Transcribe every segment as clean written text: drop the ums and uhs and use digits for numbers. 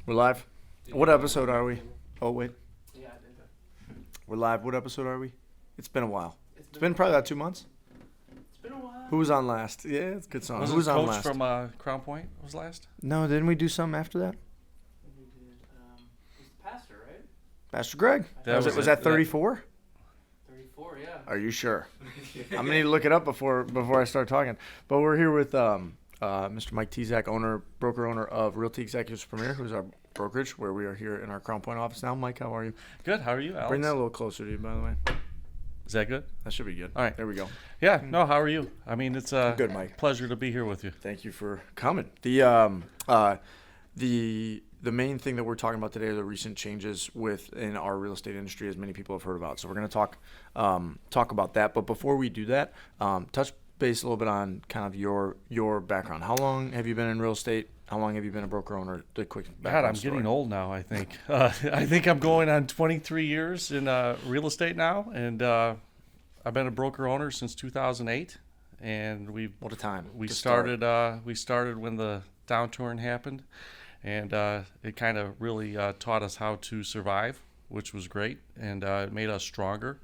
We're live. What episode are we? Oh, wait. Yeah, I think that. We're live. What episode are we? It's been a while. It's been a probably while. about 2 months. It's been a while. Who was on last? Yeah, it's a good song. Was Who it was on Coach last? from Crown Point was last? No, didn't we do something after that? We did. It was the pastor, right? Pastor Greg. That was was was it. that 34? 34, yeah. Are you sure? I'm going to need to look it up before I start talking. But we're here with Mr. Mike Tezak, broker owner of Realty Executives Premier, who's our brokerage, where we are here in our Crown Point office now. Mike, how are you? Good. How are you, Alex? Bring that a little closer to you, by the way. Is that good? That should be good. All right. There we go. Yeah. No. How are you? I mean, it's a Good, Mike. pleasure to be here with you. Thank you for coming. The main thing that we're talking about today are the recent changes within our real estate industry, as many people have heard about. So we're going to talk about that. But before we do that, touch base a little bit on kind of your background. How long have you been in real estate? How long have you been a broker owner? The quick God, background I'm story. getting old now. I think. I think I'm going on 23 years in real estate now, and I've been a broker owner since 2008. And What a time. we to start. started when the downturn happened, and it kind of really taught us how to survive, which was great, and it made us stronger.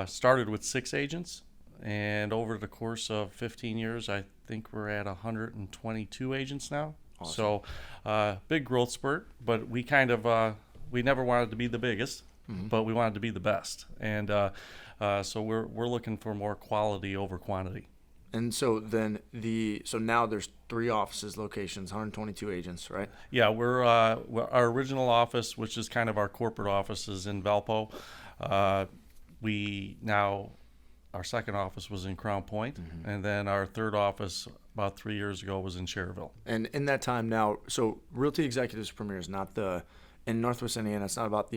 Started with 6 agents, and over the course of 15 years, I think we're at 122 agents now. Awesome. So big growth spurt, but we kind of we never wanted to be the biggest, but we wanted to be the best, and so we're looking for more quality over quantity. And so then so now there's 3 offices, locations, 122 agents, right? Yeah, our original office, which is kind of our corporate office, is in Valpo. Our second office was in Crown Point, and then our third office about 3 years ago was in Cherville. And in that time now, so Realty Executives Premier is not in Northwest Indiana, it's not about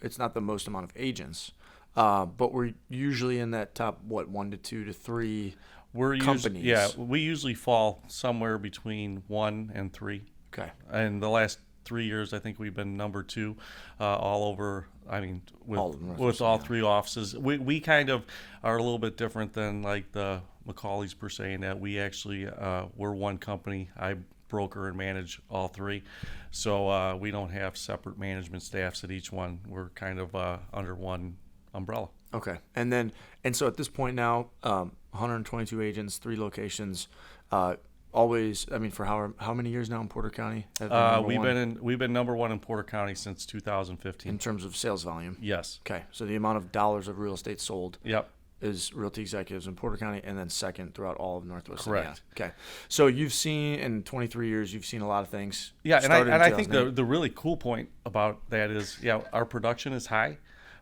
it's not the most amount of agents, but we're usually in that top, 1 to 2 to 3 companies. We usually fall somewhere between 1 and 3. Okay. And the last 3 years, I think we've been number 2 all over. I mean, with all 3 offices. We kind of are a little bit different than like the McCauley's per se, in that we actually we're one company. I broker and manage all 3, so we don't have separate management staffs at each one. We're kind of under one umbrella. Okay. And so at this point now, 122 agents, 3 locations, always, I mean, for how many years now in Porter County? We've been number 1 in Porter County since 2015. In terms of sales volume? Yes. Okay. So the amount of dollars of real estate sold Yep. is Realty Executives in Porter County, and then second throughout all of Northwest Correct. Indiana. Okay. So you've seen, in 23 years, you've seen a lot of things. Yeah, Started in I think 2008. the really cool point about that is, our production is high,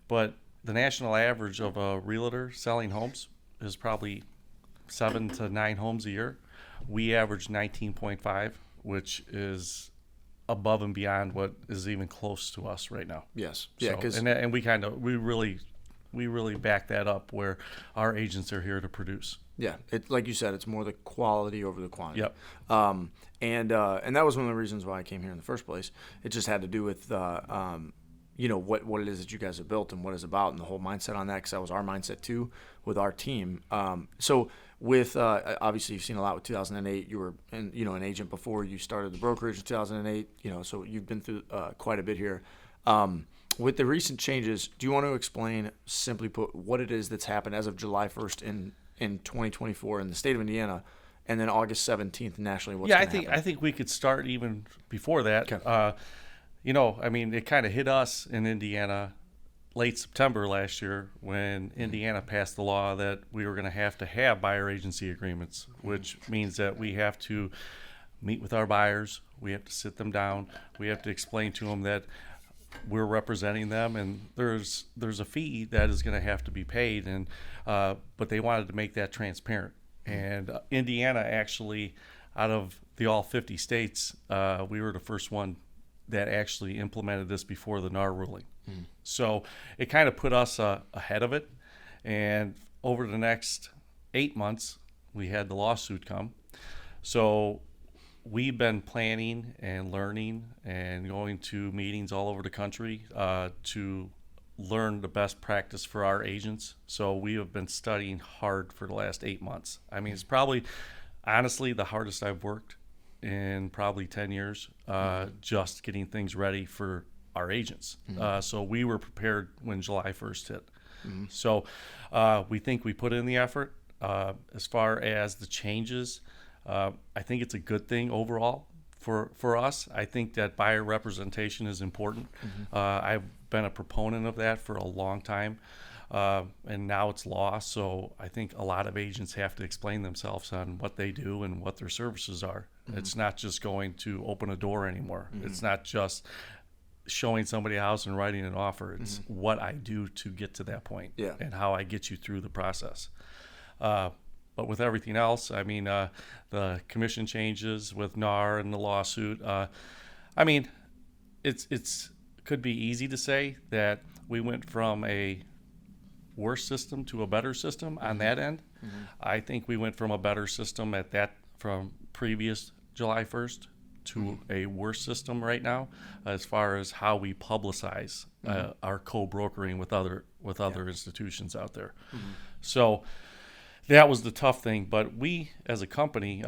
but the national average of a realtor selling homes is probably 7 to 9 homes a year. We average 19.5, which is above and beyond what is even close to us right now. Yes. Yeah, So, because and we really back that up, where our agents are here to produce. yeah, like you said, it's more the quality over the quantity. Yep. And that was one of the reasons why I came here in the first place. It just had to do with what it is that you guys have built and what it's about, and the whole mindset on that, because that was our mindset too with our team. So with obviously you've seen a lot with 2008. You were an agent before you started the brokerage in 2008. So you've been through quite a bit here. With the recent changes, do you want to explain, simply put, what it is that's happened as of July 1st in 2024 in the state of Indiana, and then August 17th nationally? What's I gonna happen? think we could start even before that. Okay. I mean, it kind of hit us in Indiana late September last year, when Indiana passed the law that we were going to have buyer agency agreements, which means that we have to meet with our buyers. We have to sit them down. We have to explain to them that we're representing them, and there's a fee that is going to have to be paid, and but they wanted to make that transparent. And Indiana, actually, out of the all 50 states, we were the first one that actually implemented this before the NAR ruling. So it kind of put us ahead of it. And over the next 8 months, we had the lawsuit come. So we've been planning and learning and going to meetings all over the country to learn the best practice for our agents. So we have been studying hard for the last 8 months. I mean, it's probably, honestly, the hardest I've worked in probably 10 years, just getting things ready for our agents. So we were prepared when July 1st hit. So we think we put in the effort. As far as the changes, I think it's a good thing overall for us. I think that buyer representation is important. I've been a proponent of that for a long time, and now it's law. So I think a lot of agents have to explain themselves on what they do and what their services are. It's not just going to open a door anymore. It's not just showing somebody a house and writing an offer. It's what I do to get to that point, and how I get you through the process. But with everything else, I mean, the commission changes with NAR and the lawsuit. I mean, it's could be easy to say that we went from a worse system to a better system on that end. I think we went from a better system from previous July 1st to a worse system right now, as far as how we publicize our co-brokering with other institutions out there. So that was the tough thing. But we, as a company,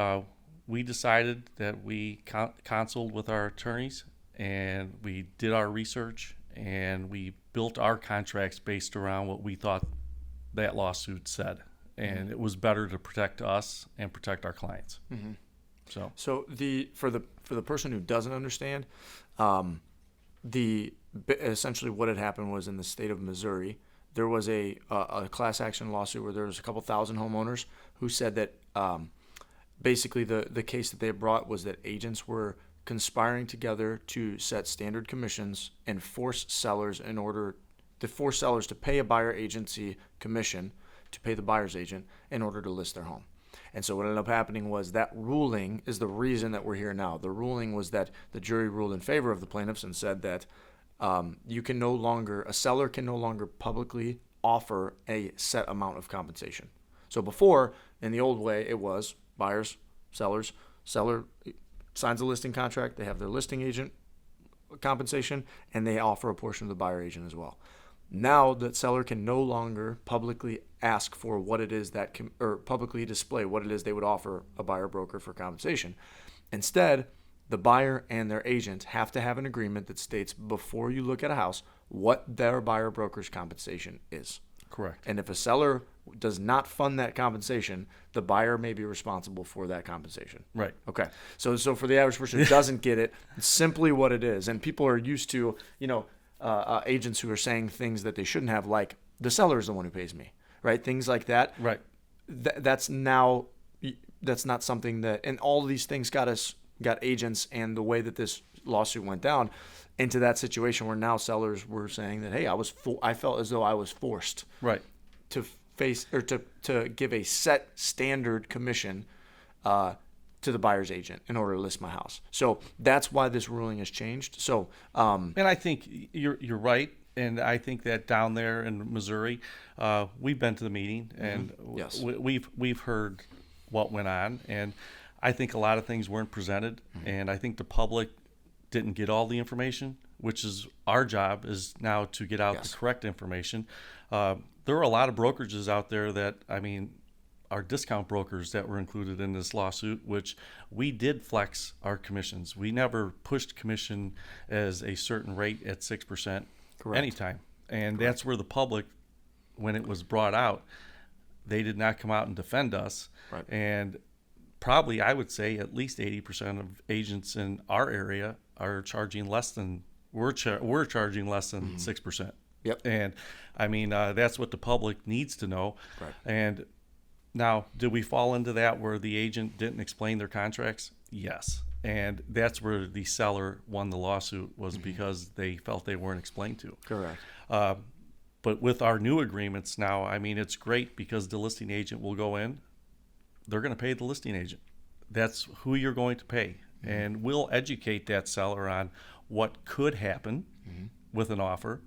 we decided that we consulted with our attorneys, and we did our research, and we built our contracts based around what we thought that lawsuit said. And it was better to protect us and protect our clients. So for the person who doesn't understand, essentially what had happened was, in the state of Missouri, there was a class action lawsuit where there was a couple thousand homeowners who said that basically the case that they brought was that agents were conspiring together to set standard commissions and force sellers to pay a buyer agency commission to pay the buyer's agent in order to list their home. And so what ended up happening was that ruling is the reason that we're here now. The ruling was that the jury ruled in favor of the plaintiffs and said that a seller can no longer publicly offer a set amount of compensation. So before, in the old way, it was buyers, sellers, seller signs a listing contract, they have their listing agent compensation, and they offer a portion of the buyer agent as well. Now the seller can no longer publicly ask for what it is or publicly display what it is they would offer a buyer broker for compensation. Instead, the buyer and their agent have to have an agreement that states, before you look at a house, what their buyer broker's compensation is. correct. And if a seller does not fund that compensation, the buyer may be responsible for that compensation. Right. Okay. So for the average person who doesn't get it, it's simply what it is. And people are used to, agents who are saying things that they shouldn't have, like, the seller is the one who pays me, right? Things like that. Right. That's not something that, and all of these things got agents, and the way that this lawsuit went down, into that situation where now sellers were saying that, hey, I felt as though I was forced Right. to face or to give a set standard commission to the buyer's agent in order to list my house. So that's why this ruling has changed. So and I think you're right. And I think that down there in Missouri, we've been to the meeting, and Yes. we've heard what went on, and I think a lot of things weren't presented, and I think the public didn't get all the information, which is our job, is now to get out Yes. the correct information. There are a lot of brokerages out there that, are discount brokers that were included in this lawsuit, which we did flex our commissions. We never pushed commission as a certain rate at 6%. Correct. Anytime. And that's where the public, when it was brought out, they did not come out and defend us. Right. And probably, I would say, at least 80% of agents in our area are charging less than, we're charging less than 6%. Yep. And that's what the public needs to know. Right. And now, did we fall into that where the agent didn't explain their contracts? Yes. And that's where the seller won the lawsuit, was because they felt they weren't explained to. Correct. But with our new agreements now, it's great, because the listing agent will go in. They're going to pay the listing agent. That's who you're going to pay. And we'll educate that seller on what could happen with an offer.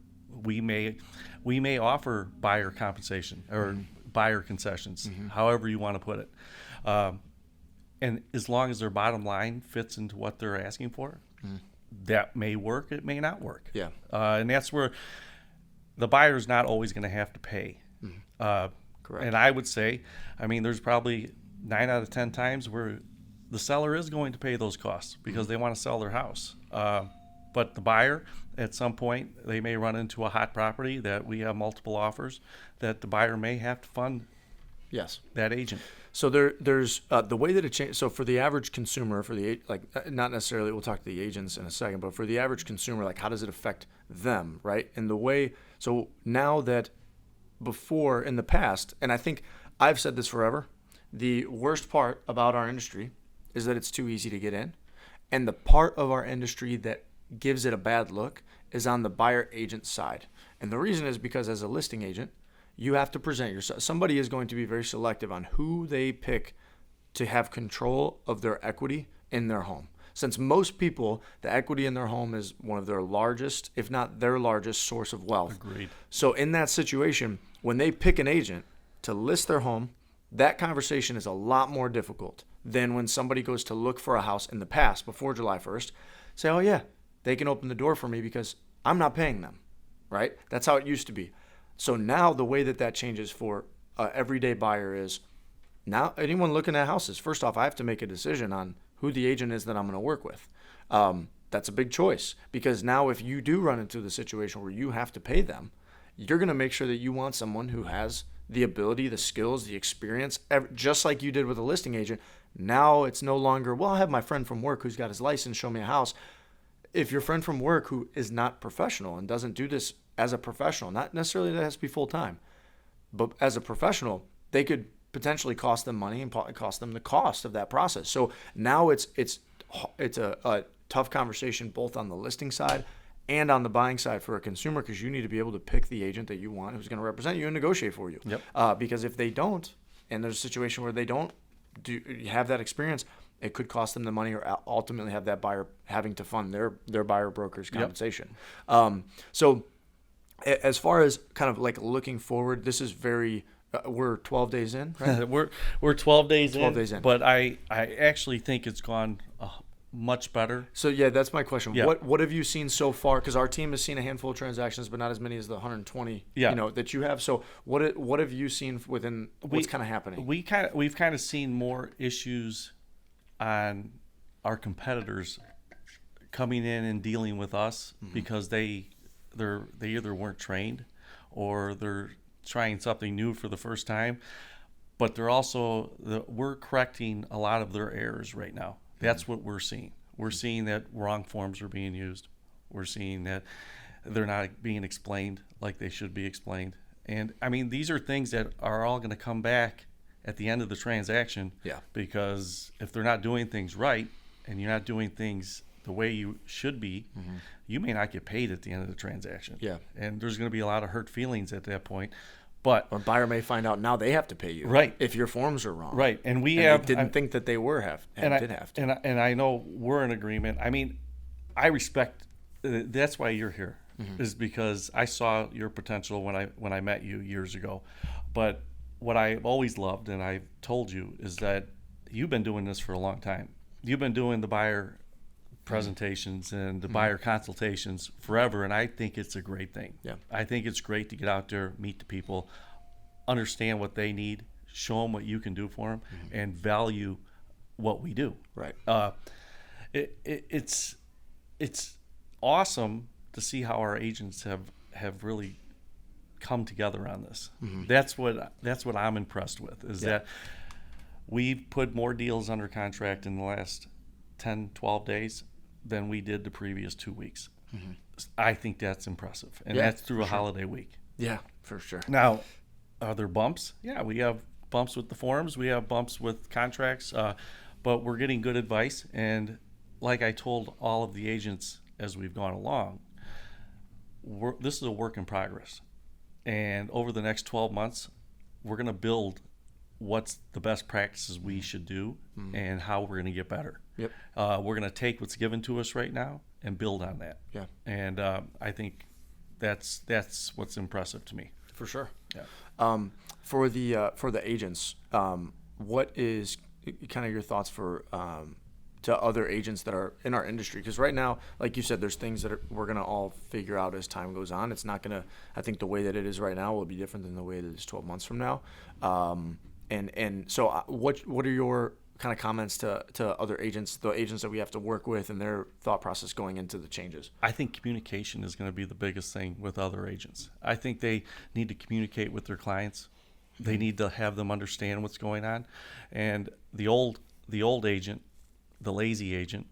We may offer buyer compensation or buyer concessions, however you want to put it. And as long as their bottom line fits into what they're asking for, that may work, it may not work. Yeah. And that's where the buyer's not always going to have to pay. Correct. And I would say, there's probably 9 out of 10 times where the seller is going to pay those costs because they want to sell their house. But the buyer, at some point, they may run into a hot property that we have multiple offers that the buyer may have to fund Yes. that agent. So there's the way that it changes. So for the average consumer, not necessarily, we'll talk to the agents in a second, but for the average consumer, like how does it affect them, right? And the way, so now that before in the past, and I think I've said this forever, the worst part about our industry is that it's too easy to get in. And the part of our industry that gives it a bad look is on the buyer agent side. And the reason is because as a listing agent, you have to present yourself. Somebody is going to be very selective on who they pick to have control of their equity in their home. Since most people, the equity in their home is one of their largest, if not their largest source of wealth. Agreed. So in that situation, when they pick an agent to list their home, that conversation is a lot more difficult than when somebody goes to look for a house in the past before July 1st. Say, oh yeah, they can open the door for me because I'm not paying them, right? That's how it used to be. So now the way that changes for an everyday buyer is now anyone looking at houses, first off, I have to make a decision on who the agent is that I'm going to work with. That's a big choice because now if you do run into the situation where you have to pay them, you're going to make sure that you want someone who has the ability, the skills, the experience, just like you did with a listing agent. Now it's no longer, well, I have my friend from work who's got his license, show me a house. If your friend from work who is not professional and doesn't do this as a professional, not necessarily that has to be full time, but as a professional, they could potentially cost them money and cost them the cost of that process. So now it's a tough conversation both on the listing side and on the buying side for a consumer because you need to be able to pick the agent that you want who's going to represent you and negotiate for you. Yep. Because if they don't, and there's a situation where they don't have that experience, it could cost them the money or ultimately have that buyer having to fund their buyer broker's compensation. So as far as kind of like looking forward, this is very we're 12 days in, right? we're 12 days 12 days in. But I actually think it's gone much better. So yeah, that's my question. Yeah. What have you seen so far? Because our team has seen a handful of transactions, but not as many as the 120 that you have. So what have you seen within what's kind of happening? We've kind of seen more issues on our competitors coming in and dealing with us because they either weren't trained or they're trying something new for the first time, but they're also we're correcting a lot of their errors right now. That's what we're seeing. We're seeing that wrong forms are being used. We're seeing that they're not being explained like they should be explained. And I mean, these are things that are all going to come back at the end of the transaction. Yeah. Because if they're not doing things right and you're not doing things the way you should be, you may not get paid at the end of the transaction. Yeah. And there's going to be a lot of hurt feelings at that point. But a buyer may find out now they have to pay you, right, if your forms are wrong, right? And they didn't think that they did have to. And I know we're in agreement. I mean, I respect. That's why you're here, is because I saw your potential when I met you years ago. But what I've always loved, and I've told you, is that you've been doing this for a long time. You've been doing the buyer presentations and the buyer consultations forever, and I think it's a great thing. Yeah. I think it's great to get out there, meet the people, understand what they need, show them what you can do for them, and value what we do. Right. It's awesome to see how our agents have really come together on this. That's what I'm impressed with, is that we've put more deals under contract in the last 10, 12 days than we did the previous 2 weeks. I think that's impressive. And that's through a holiday week. Yeah, for sure. Now, are there bumps? Yeah, we have bumps with the forms. We have bumps with contracts. But we're getting good advice. And like I told all of the agents as we've gone along, this is a work in progress. And over the next 12 months, we're going to build what's the best practices we should do and how we're going to get better. Yep. We're going to take what's given to us right now and build on that. Yeah. And I think that's what's impressive to me. For sure. Yeah. For the agents, what is kind of your thoughts for to other agents that are in our industry? Because right now, like you said, there's things that we're going to all figure out as time goes on. It's not going to, I think the way that it is right now will be different than the way that it is 12 months from now. And so what are your kind of comments to other agents, the agents that we have to work with, and their thought process going into the changes? I think communication is going to be the biggest thing with other agents. I think they need to communicate with their clients. They need to have them understand what's going on. And the old agent, the lazy agent,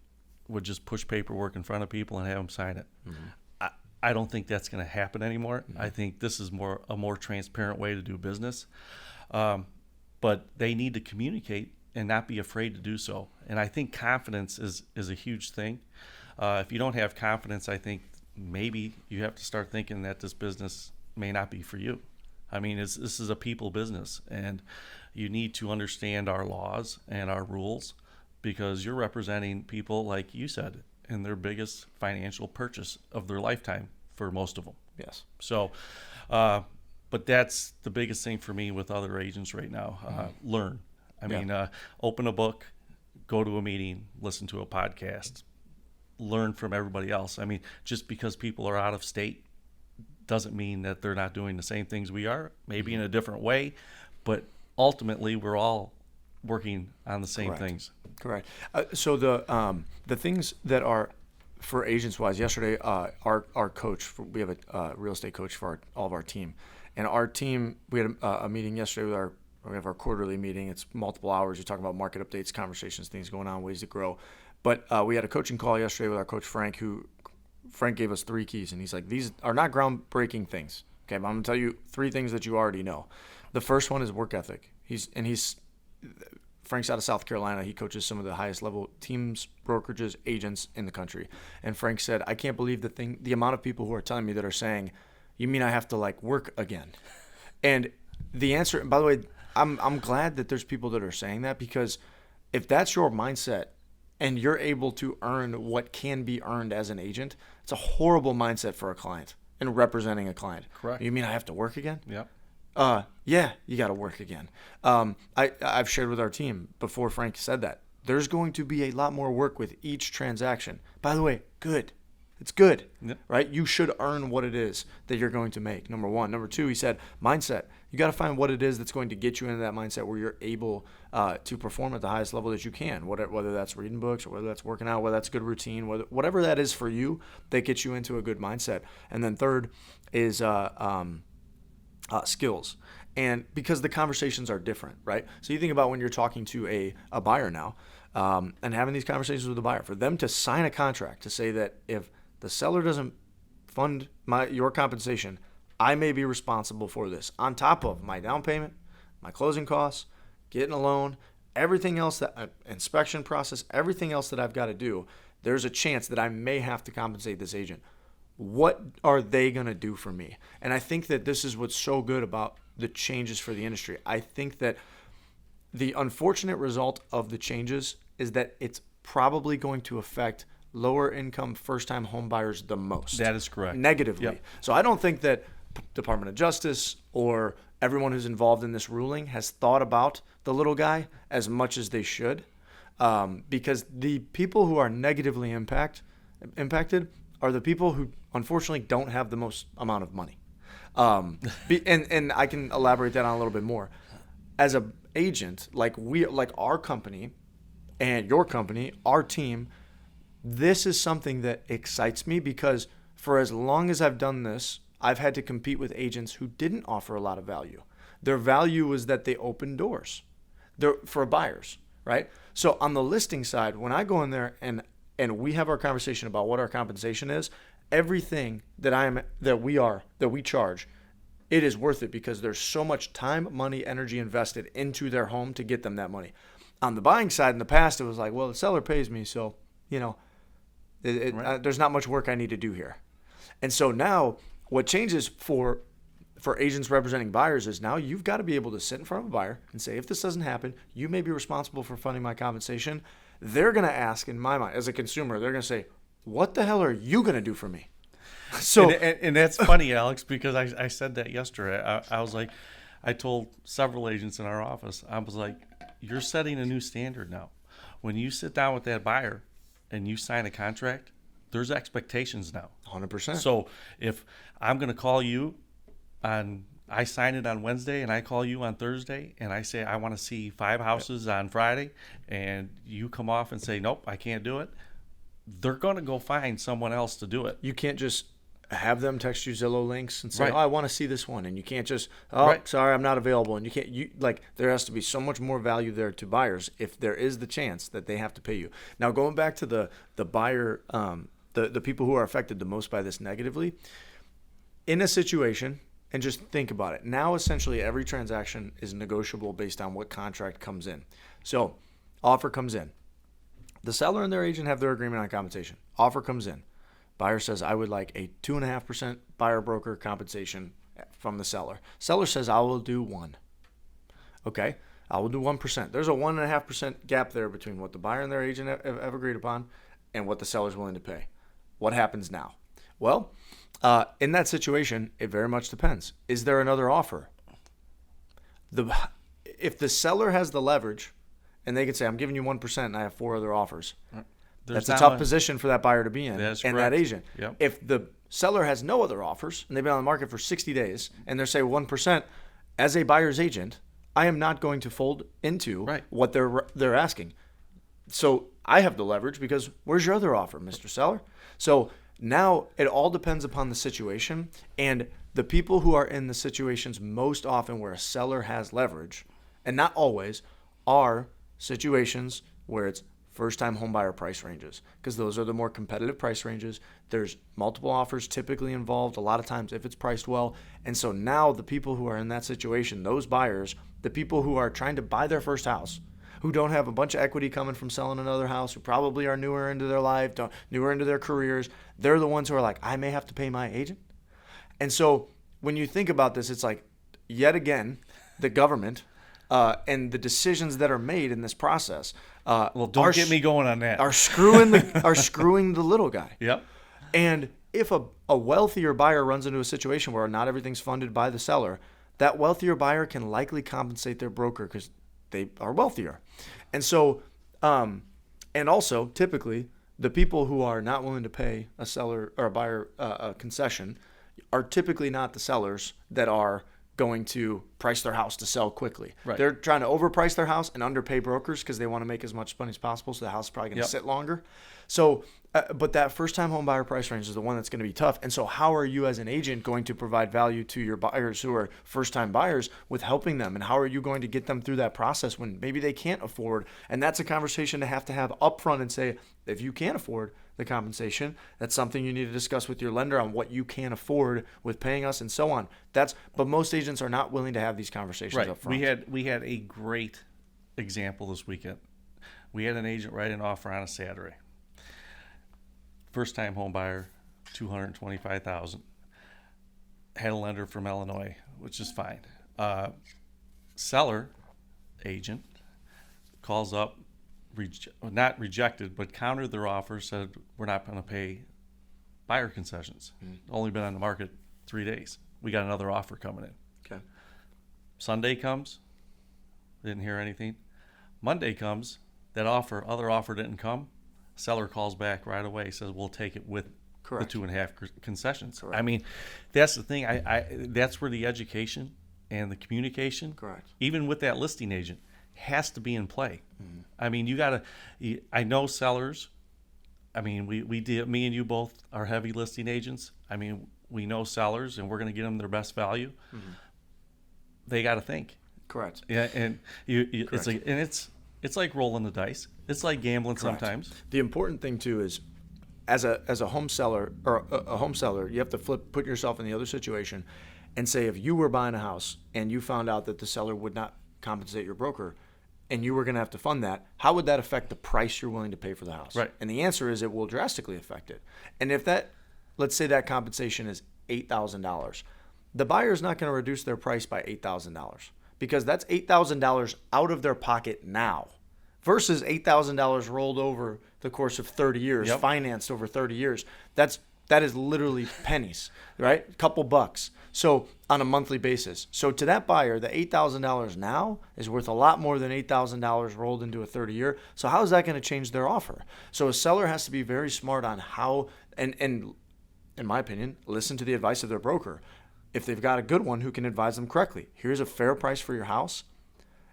would just push paperwork in front of people and have them sign it. I don't think that's going to happen anymore. I think this is a more transparent way to do business. But they need to communicate and not be afraid to do so. And I think confidence is a huge thing. If you don't have confidence, I think maybe you have to start thinking that this business may not be for you. I mean, this is a people business, and you need to understand our laws and our rules, because you're representing people, like you said, in their biggest financial purchase of their lifetime for most of them. Yes. So, but that's the biggest thing for me with other agents right now. Learn. I mean, open a book, go to a meeting, listen to a podcast, learn from everybody else. I mean, just because people are out of state doesn't mean that they're not doing the same things we are, maybe in a different way, but ultimately we're all working on the same things. Correct. So the things that are for agents wise, yesterday our coach, we have a real estate coach for all of our team, and our team, we had a meeting yesterday we have our quarterly meeting. It's multiple hours. You talk about market updates, conversations, things going on, ways to grow. But we had a coaching call yesterday with our coach Frank, Frank gave us 3 keys, and he's like, these are not groundbreaking things. Okay, but I'm gonna tell you 3 things that you already know. The first one is work ethic. Frank's out of South Carolina. He coaches some of the highest level teams, brokerages, agents in the country. And Frank said, I can't believe the amount of people who are telling me that are saying, you mean I have to work again? And the answer, by the way, I'm glad that there's people that are saying that, because if that's your mindset and you're able to earn what can be earned as an agent, it's a horrible mindset for a client and representing a client. Correct. You mean I have to work again? Yeah. Yeah, you got to work again. I've shared with our team before Frank said that there's going to be a lot more work with each transaction. By the way, good. It's good, right? You should earn what it is that you're going to make, number one. Number two, he said, mindset. You got to find what it is that's going to get you into that mindset where you're able to perform at the highest level that you can, whether that's reading books or whether that's working out, whether that's good routine, whatever that is for you that gets you into a good mindset. And then third is skills. And because the conversations are different, right? So you think about when you're talking to a buyer now and having these conversations with the buyer, for them to sign a contract to say that if the seller doesn't fund your compensation, I may be responsible for this on top of my down payment, my closing costs, getting a loan, everything else, that inspection process, everything else that I've got to do. There's a chance that I may have to compensate this agent. What are they going to do for me? And I think that this is what's so good about the changes for the industry. I think that the unfortunate result of the changes is that it's probably going to affect lower income first-time home buyers the most. That is correct. Negatively. Yep. So I don't think that Department of Justice or everyone who's involved in this ruling has thought about the little guy as much as they should, because the people who are negatively impacted are the people who unfortunately don't have the most amount of money. And I can elaborate that on a little bit more. As an agent, like our company and your company, our team, this is something that excites me, because for as long as I've done this, I've had to compete with agents who didn't offer a lot of value. Their value was that they opened doors for buyers, right? So on the listing side, when I go in there and we have our conversation about what our compensation is, everything that we charge, it is worth it, because there's so much time, money, energy invested into their home to get them that money. On the buying side, in the past, it was like, well, the seller pays me, so right. There's not much work I need to do here. And so now what changes for agents representing buyers is now you've got to be able to sit in front of a buyer and say, if this doesn't happen, you may be responsible for funding my compensation. They're going to ask, in my mind, as a consumer, they're going to say, what the hell are you going to do for me? So, and that's funny, Alex, because I said that yesterday. I was like, I told several agents in our office, I was like, you're setting a new standard now. When you sit down with that buyer and you sign a contract, there's expectations now. 100%. So if I'm going to call you on I sign it on Wednesday and I call you on Thursday and I say I want to see 5 houses on Friday, and you come off and say nope, I can't do it, they're going to go find someone else to do it. You can't just have them text you Zillow links and say, Right. "Oh, I want to see this one," and you can't just, "Oh, Right. sorry, I'm not available." And you can't. You like there has to be so much more value there to buyers if there is the chance that they have to pay you. Now, going back to the buyer, the people who are affected the most by this negatively, in a situation, and just think about it. Now, essentially, every transaction is negotiable based on what contract comes in. So, offer comes in. The seller and their agent have their agreement on compensation. Offer comes in. Buyer says, I would like a 2.5% buyer broker compensation from the seller. Seller says, I will do 1. Okay, I will do 1%. There's a 1.5% gap there between what the buyer and their agent have agreed upon and what the seller's willing to pay. What happens now? Well, in that situation, it very much depends. Is there another offer? If the seller has the leverage and they can say, I'm giving you 1% and I have 4 other offers, that's a tough position for that buyer to be in That's and correct. that agent. Yep. If the seller has no other offers and they've been on the market for 60 days and they're saying 1%, as a buyer's agent, I am not going to fold into Right. what they're asking. So I have the leverage because where's your other offer, Mr. Seller? So now it all depends upon the situation, and the people who are in the situations most often where a seller has leverage, and not always, are situations where it's first-time homebuyer price ranges, because those are the more competitive price ranges. There's multiple offers typically involved a lot of times if it's priced well. And so now the people who are in that situation, those buyers, the people who are trying to buy their first house, who don't have a bunch of equity coming from selling another house, who probably are newer into their life, newer into their careers, they're the ones who are like, I may have to pay my agent. And so when you think about this, it's like, yet again, the government and the decisions that are made in this process Well, don't get me going on that. are screwing the little guy. Yep. And if a wealthier buyer runs into a situation where not everything's funded by the seller, that wealthier buyer can likely compensate their broker because they are wealthier. And so, and also typically the people who are not willing to pay a seller or a buyer a concession are typically not the sellers that are going to price their house to sell quickly. Right. They're trying to overprice their house and underpay brokers because they want to make as much money as possible, so the house is probably going to Yep. sit longer. So, but that first-time home buyer price range is the one that's going to be tough. And so how are you as an agent going to provide value to your buyers who are first-time buyers with helping them? And how are you going to get them through that process when maybe they can't afford? And that's a conversation to have upfront and say, if you can't afford the compensation, that's something you need to discuss with your lender on what you can afford with paying us and so on. But most agents are not willing to have these conversations Right. up front. We had a great example this weekend. We had an agent write an offer on a Saturday. First time home buyer, $225,000. Had a lender from Illinois, which is fine. Seller agent calls up, not rejected, but countered their offer, said we're not going to pay buyer concessions. Only been on the market 3 days. We got another offer coming in. Okay. Sunday comes, didn't hear anything. Monday comes, other offer didn't come. Seller calls back right away, says we'll take it with Correct. the 2.5 concessions. Correct. I mean, that's the thing. That's where the education and the communication, Correct. even with that listing agent, has to be in play. I mean, I know sellers. I mean, me and you both are heavy listing agents. I mean, we know sellers, and we're going to get them their best value. They got to think. Correct. Yeah, and it's like rolling the dice. It's like gambling Correct. sometimes. The important thing too is, as a home seller or a home seller, you have to put yourself in the other situation, and say if you were buying a house and you found out that the seller would not compensate your broker, and you were going to have to fund that, how would that affect the price you're willing to pay for the house? Right. And the answer is it will drastically affect it. And if let's say that compensation is $8,000, the buyer is not going to reduce their price by $8,000 because that's $8,000 out of their pocket now versus $8,000 rolled over the course of 30 years, Yep. financed over 30 years. That is literally pennies, right? A couple bucks. So on a monthly basis. So to that buyer, the $8,000 now is worth a lot more than $8,000 rolled into a 30-year. So how is that going to change their offer? So a seller has to be very smart on how, and in my opinion, listen to the advice of their broker. if they've got a good one who can advise them correctly. Here's a fair price for your house.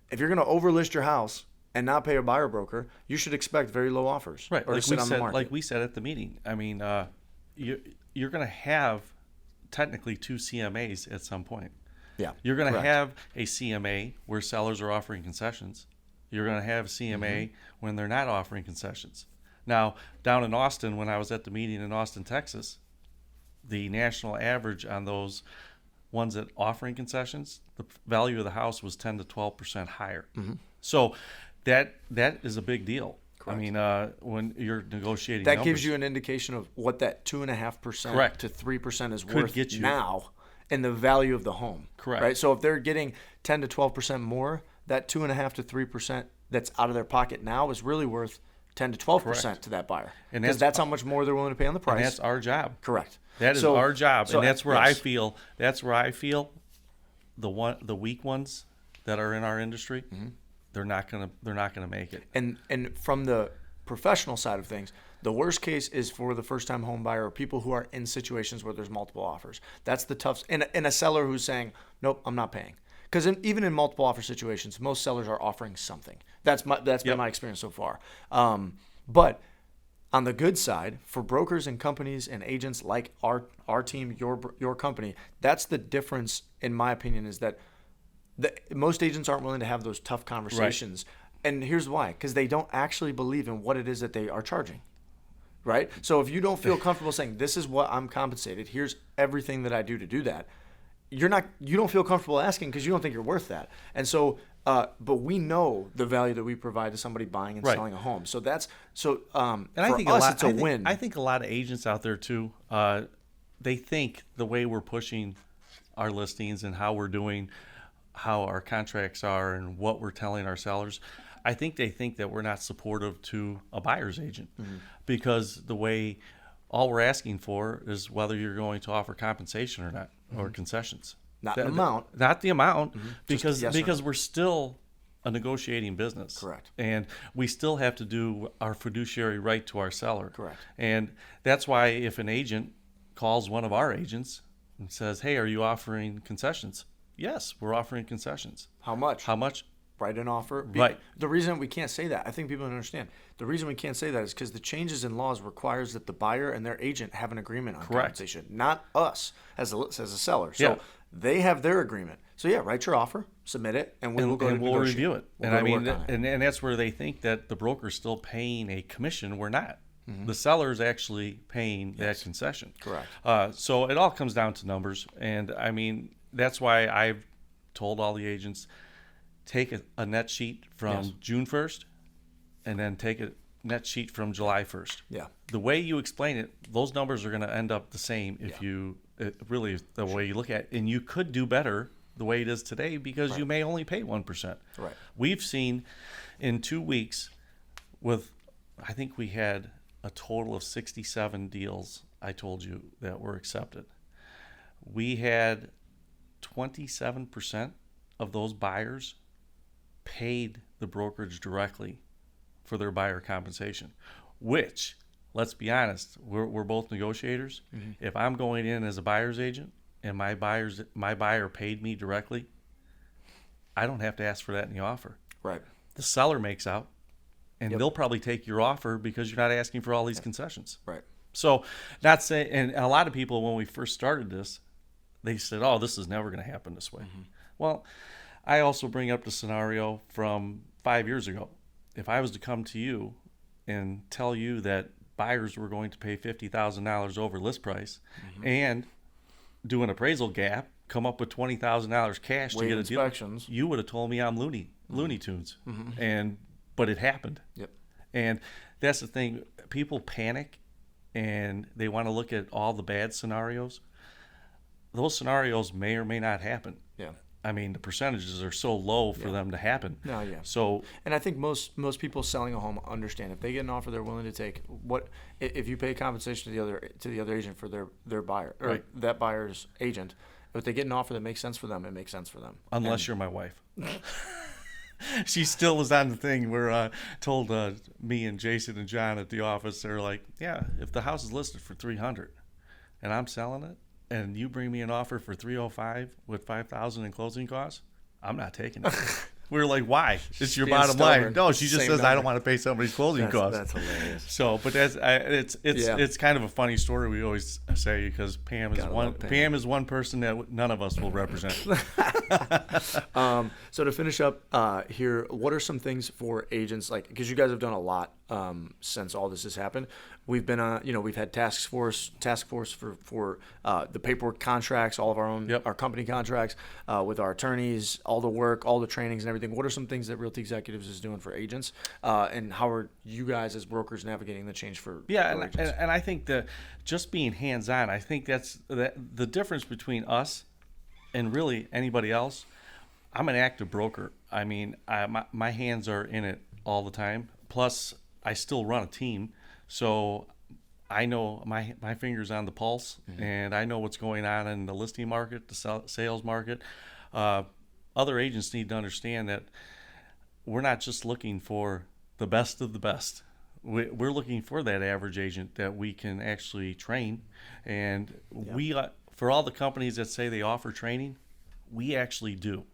If you're going to overlist your house and not pay a buyer broker, you should expect very low offers. Right, Or like to sit we on the said, market. like we said at the meeting. I mean, you're going to have technically 2 CMAs at some point. Yeah. You're going to correct. have a CMA where sellers are offering concessions. You're going to have CMA when they're not offering concessions. Now, down in Austin, when I was at the meeting in Austin, Texas, the national average on those ones that offering concessions, the value of the house was 10 to 12% higher. So that is a big deal. Correct. I mean, when you're negotiating, That numbers, gives you an indication of what that 2.5% Correct. to 3% is Could worth get you. now and the value of the home. Correct. Right. So if they're getting 10 to 12% more, that 2.5 to 3% that's out of their pocket now is really worth 10 to 12% Correct. to that buyer. And Because that's- that's how much more they're willing to pay on the price. and that's our job. Correct. That is So- our job, so, and that's where I yes. feel. That's where I feel the weak ones that are in our industry, they're not gonna make it. And from the professional side of things, the worst case is for the first-time home buyer or people who are in situations where there's multiple offers. That's the tough. And a seller who's saying, "Nope, I'm not paying." Because even in multiple offer situations, most sellers are offering something. That's been Yep. my experience so far. But on the good side, for brokers and companies and agents like our team, your company, that's the difference, in my opinion, is that most agents aren't willing to have those tough conversations. And here's why: because they don't actually believe in what it is that they are charging. Right? So if you don't feel comfortable saying, "This is what I'm compensated. Here's everything that I do to do that," you don't feel comfortable asking because you don't think you're worth that. And so, but we know the value that we provide to somebody buying and Right. selling a home. So that's so. And For I think us, it's a win. I think a lot of agents out there too, they think the way we're pushing our listings and how we're doing, how our contracts are, and what we're telling our sellers. I think they think that we're not supportive to a buyer's agent because the way all we're asking for is whether you're going to offer compensation or not, or concessions. Not the amount. Not the amount, because yes or because no. we're still a negotiating business. Correct. And we still have to do our fiduciary right to our seller. Correct. And that's why if an agent calls one of our agents and says, "Hey, are you offering concessions?" Yes, we're offering concessions. How much? How much? Write an offer. Right. The reason we can't say that, I think people don't understand. The reason we can't say that is because the changes in laws requires that the buyer and their agent have an agreement on Correct. compensation, not us as a seller. So Yeah. they have their agreement. So yeah, write your offer, submit it, and we'll go and to we'll negotiate. review it. We'll And go I to mean, work on it. and that's where they think that the broker's still paying a commission. We're not. Mm-hmm. The seller's actually paying that concession. Correct. So it all comes down to numbers. And I mean, that's why I've told all the agents, take a net sheet from Yes. June 1st and then take a net sheet from July 1st. Yeah. The way you explain it, those numbers are going to end up the same if you really the way you look at it. And you could do better the way it is today because you may only pay 1%. Right. We've seen in 2 weeks I think we had a total of 67 deals, I told you, that were accepted. We had 27% of those buyers paid the brokerage directly for their buyer compensation, which, let's be honest, we're both negotiators. If I'm going in as a buyer's agent and my buyer paid me directly, I don't have to ask for that in the offer. Right. The seller makes out, and Yep. they'll probably take your offer because you're not asking for all these concessions. Right. So, not saying, and a lot of people when we first started this, they said, "Oh, this is never going to happen this way." Well, I also bring up the scenario from 5 years ago. If I was to come to you and tell you that buyers were going to pay $50,000 over list price and do an appraisal gap, come up with $20,000 cash to Wait get a inspections. deal, you would have told me I'm Looney Tunes. But it happened. Yep. And that's the thing. People panic and they want to look at all the bad scenarios. Those scenarios may or may not happen. Yeah. I mean, the percentages are so low for them to happen. No, yeah. So, And I think most people selling a home understand if they get an offer they're willing to take. What if you pay compensation to the other agent for their buyer or Right. that buyer's agent? If they get an offer that makes sense for them, it makes sense for them. unless you're my wife. She still is on the thing where told me and Jason and John at the office, they're like, "Yeah, if the house is listed for 300 and I'm selling it, and you bring me an offer for 305 with 5,000 in closing costs, I'm not taking it. We were like, why? It's your Being bottom line. stubborn. No, she just Same says, I don't number. want to pay somebody's closing costs. That's hilarious. So, but it's Yeah. kind of a funny story we always say, because Pam is Gotta one love Pam. Pam is one person that none of us will represent. So to finish up here, what are some things for agents, like, because you guys have done a lot since all this has happened? We've been we've had task force for the paperwork contracts, all of our own Yep. our company contracts with our attorneys, all the work, all the trainings and everything. What are some things that Realty Executives is doing for agents, and how are you guys as brokers navigating the change for agents? And I think that just being hands-on, I think that's the difference between us and really anybody else. I'm an active broker. I mean, my hands are in it all the time. Plus, I still run a team, so I know my fingers on the pulse, and I know what's going on in the listing market, the sales market. Other agents need to understand that we're not just looking for the best of the best. We're looking for that average agent that we can actually train, and we for all the companies that say they offer training, we actually do.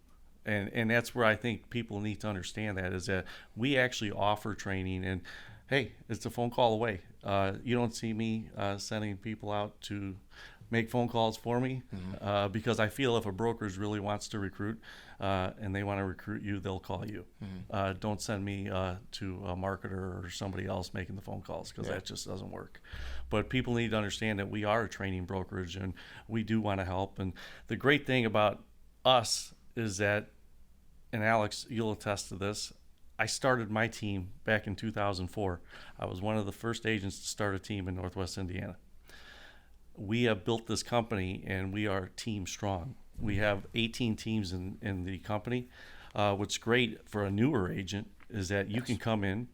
And that's where I think people need to understand that, is that we actually offer training. And hey, it's a phone call away. You don't see me sending people out to make phone calls for me, because I feel if a brokerage really wants to recruit and they want to recruit you, they'll call you. Don't send me to a marketer or somebody else making the phone calls, because that just doesn't work. But people need to understand that we are a training brokerage, and we do want to help. And the great thing about us is that, and Alex, you'll attest to this, I started my team back in 2004. I was one of the first agents to start a team in Northwest Indiana. We have built this company, and we are team strong. We have 18 teams in the company. What's great for a newer agent is that you can come in,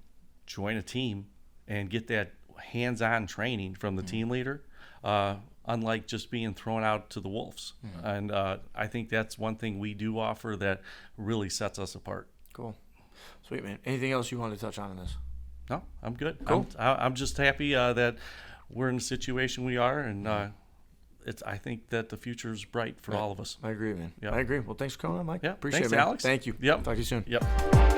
join a team, and get that hands-on training from the team leader, unlike just being thrown out to the wolves. And I think that's one thing we do offer that really sets us apart. Cool. Sweet, man. Anything else you want to touch on in this? No, I'm good. Cool. I'm just happy that we're in the situation we are, and I think that the future is bright for all of us. I agree, man. Yep. I agree. Well, thanks for coming on, Mike. Yeah. Appreciate Thanks, it, man. Alex. Thank you. Yep. Talk to you soon. Yep.